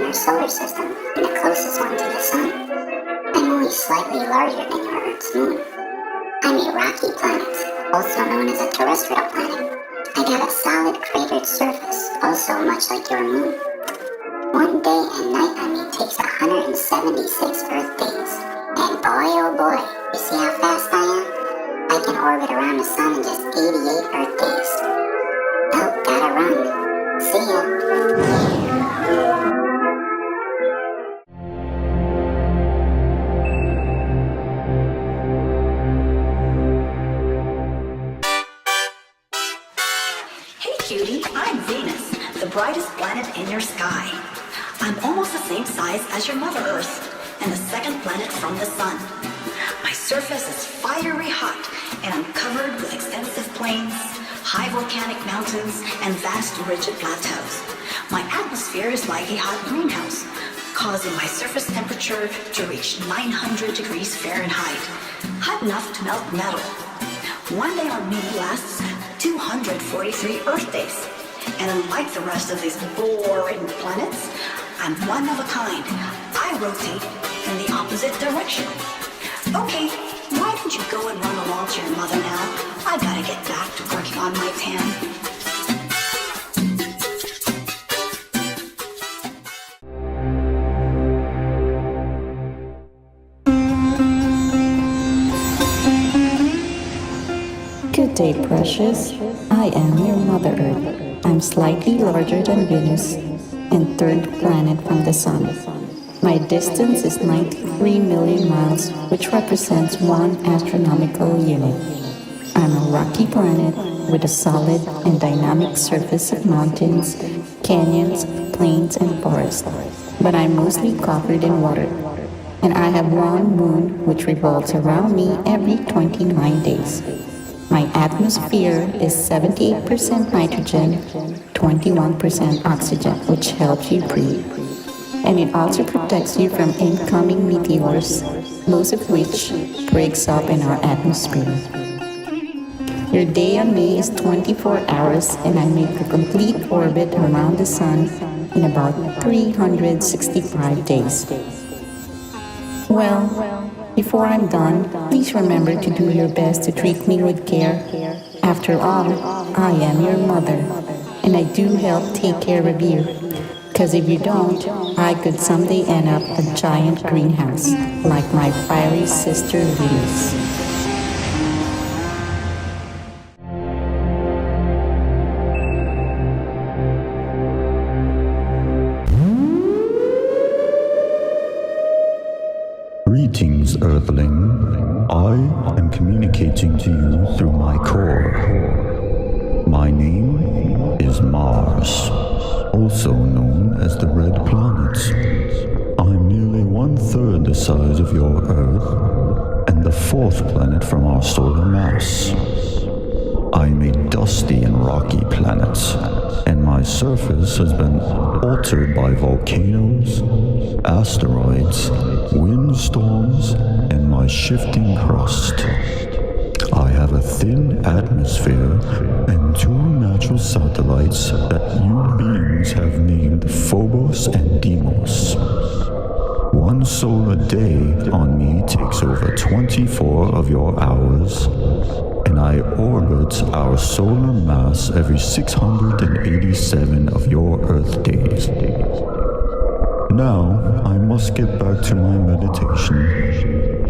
our solar system and the closest one to the Sun. I'm only slightly larger than your Earth's moon. I'm a rocky planet, also known as a terrestrial planet. I got a solid cratered surface, also much like your moon. One day and night takes 176 Earth days. And boy oh boy, you see how fast I am? I can orbit around the Sun in just 88 Earth days. Oh, gotta run. See ya. Cutie, I'm Venus, the brightest planet in your sky. I'm almost the same size as your Mother Earth, and the second planet from the Sun. My surface is fiery hot, and I'm covered with extensive plains, high volcanic mountains, and vast rigid plateaus. My atmosphere is like a hot greenhouse, causing my surface temperature to reach 900 degrees Fahrenheit, hot enough to melt metal. One day on me lasts 243 Earth days. And unlike the rest of these boring planets, I'm one of a kind. I rotate in the opposite direction. Okay, why don't you go and run along to your mother now? I gotta get back to working on my tan. Good day, precious. I am your Mother Earth. I'm slightly larger than Venus and third planet from the Sun. My distance is 93 million miles, which represents 1 astronomical unit. I'm a rocky planet with a solid and dynamic surface of mountains, canyons, plains, and forests. But I'm mostly covered in water. And I have one moon which revolves around me every 29 days. My atmosphere is 78% nitrogen, 21% oxygen, which helps you breathe. And it also protects you from incoming meteors, most of which breaks up in our atmosphere. Your day on me is 24 hours, and I make a complete orbit around the Sun in about 365 days. Well, before I'm done, please remember to do your best to treat me with care. After all, I am your mother, and I do help take care of you. Because if you don't, I could someday end up a giant greenhouse, like my fiery sister Venus. Greetings, Earthling. I am communicating to you through my core. My name is Mars, also known as the Red Planet. I'm nearly 1/3 the size of your Earth and the 4th planet from our solar mass. I'm a dusty and rocky planet, and my surface has been altered by volcanoes, asteroids, windstorms, and my shifting crust. I have a thin atmosphere and 2 natural satellites that you beings have named Phobos and Deimos. 1 solar day on me takes over 24 of your hours, and I orbit our solar mass every 687 of your Earth days. Now, I must get back to my meditation.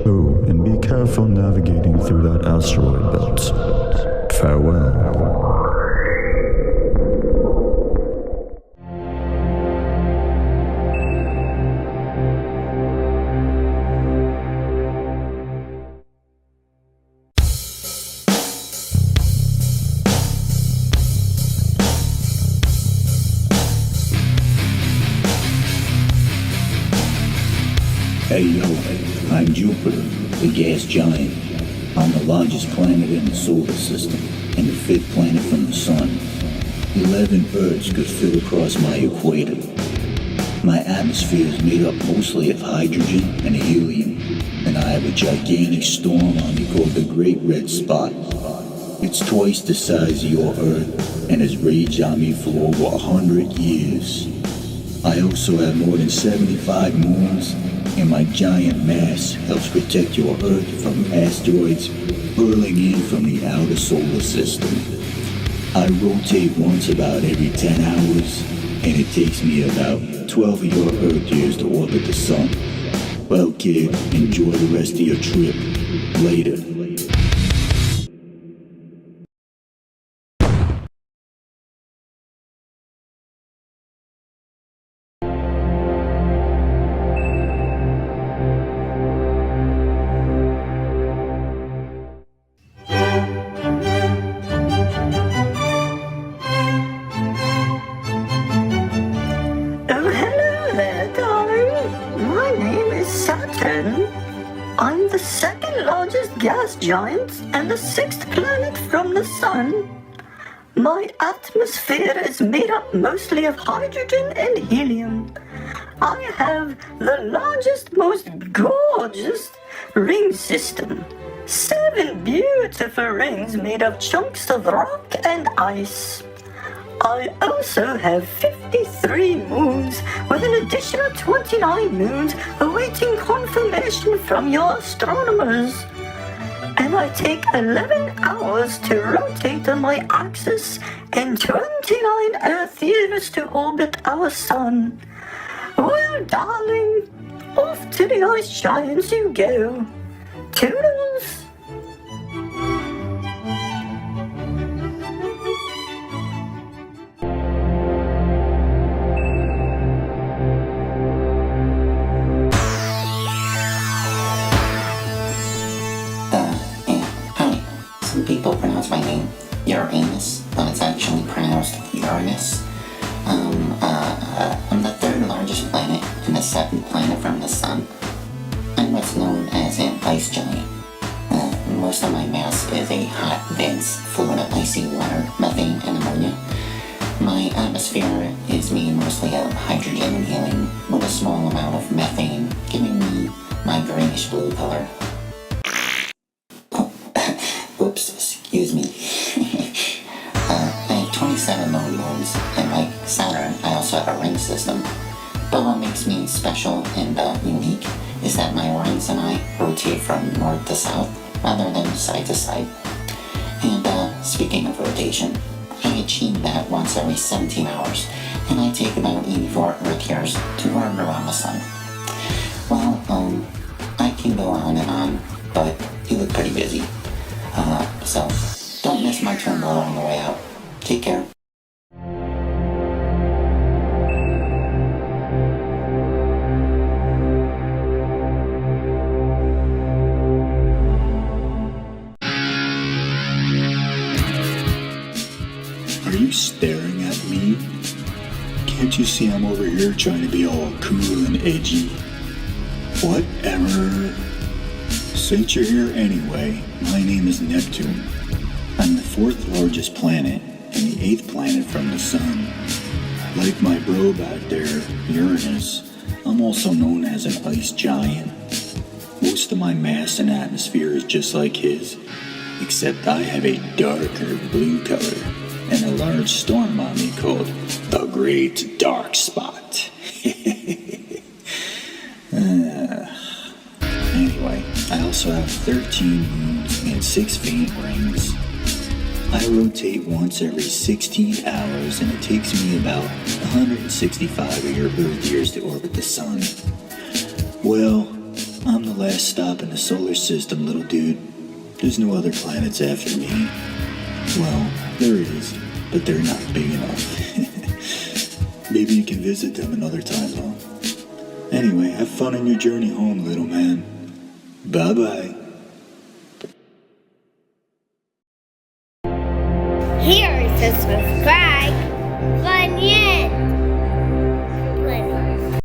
Oh, and be careful navigating through that asteroid belt. Farewell. Hey yo, I'm Jupiter, the gas giant. I'm the largest planet in the solar system, and the 5th planet from the Sun. 11 Earths could fit across my equator. My atmosphere is made up mostly of hydrogen and helium, and I have a gigantic storm on me called the Great Red Spot. It's twice the size of your Earth, and has raged on me for over 100 years. I also have more than 75 moons, and my giant mass helps protect your Earth from asteroids hurling in from the outer solar system. I rotate once about every 10 hours, and it takes me about 12 of your Earth years to orbit the sun. Well, kid, enjoy the rest of your trip. Later. Oh, hello there, darling. My name is Saturn. I'm the second largest gas giant and the sixth planet from the sun. My atmosphere is made up mostly of hydrogen and helium. I have the largest, most gorgeous ring system. 7 beautiful rings made of chunks of rock and ice. I also have 53 moons, with an additional 29 moons awaiting confirmation from your astronomers. And I take 11 hours to rotate on my axis and 29 Earth years to orbit our sun. Well, darling, off to the ice giants you go. Toodles! Hi. Some people pronounce my name Uranus, but it's actually pronounced Uranus. I'm the third largest planet and the second planet from the sun. I'm what's known as an ice giant. Most of my mass is a hot, dense fluid of icy water, methane, and ammonia. My atmosphere is made mostly of hydrogen and helium, with a small amount of methane, giving me my greenish-blue color. Oops, excuse me. I have 27 known moons, and like Saturn, I also have a ring system. But what makes me special and unique is that my rings and I rotate from north to south rather than side to side. And speaking of rotation, I achieve that once every 17 hours, and I take about 84 Earth years to orbit around the sun. Well, I can go on and on, but you look pretty busy. So don't miss my turn on the way out. Take care. Are you staring at me? Can't you see I'm over here trying to be all cool and edgy? Whatever. Since you're here anyway, my name is Neptune. I'm the 4th largest planet and the 8th planet from the sun. Like my bro back there, Uranus, I'm also known as an ice giant. Most of my mass and atmosphere is just like his, except I have a darker blue color and a large storm on me called the Great Dark Spot. Anyway, I also have 13 moons and 6 faint rings. I rotate once every 16 hours, and it takes me about 165 of your Earth years to orbit the sun. Well, I'm the last stop in the solar system, little dude. There's no other planets after me. Well, there is, but they're not big enough. Maybe you can visit them another time, though. Anyway, have fun on your journey home, little man. Bye-bye. Here is a subscribe for new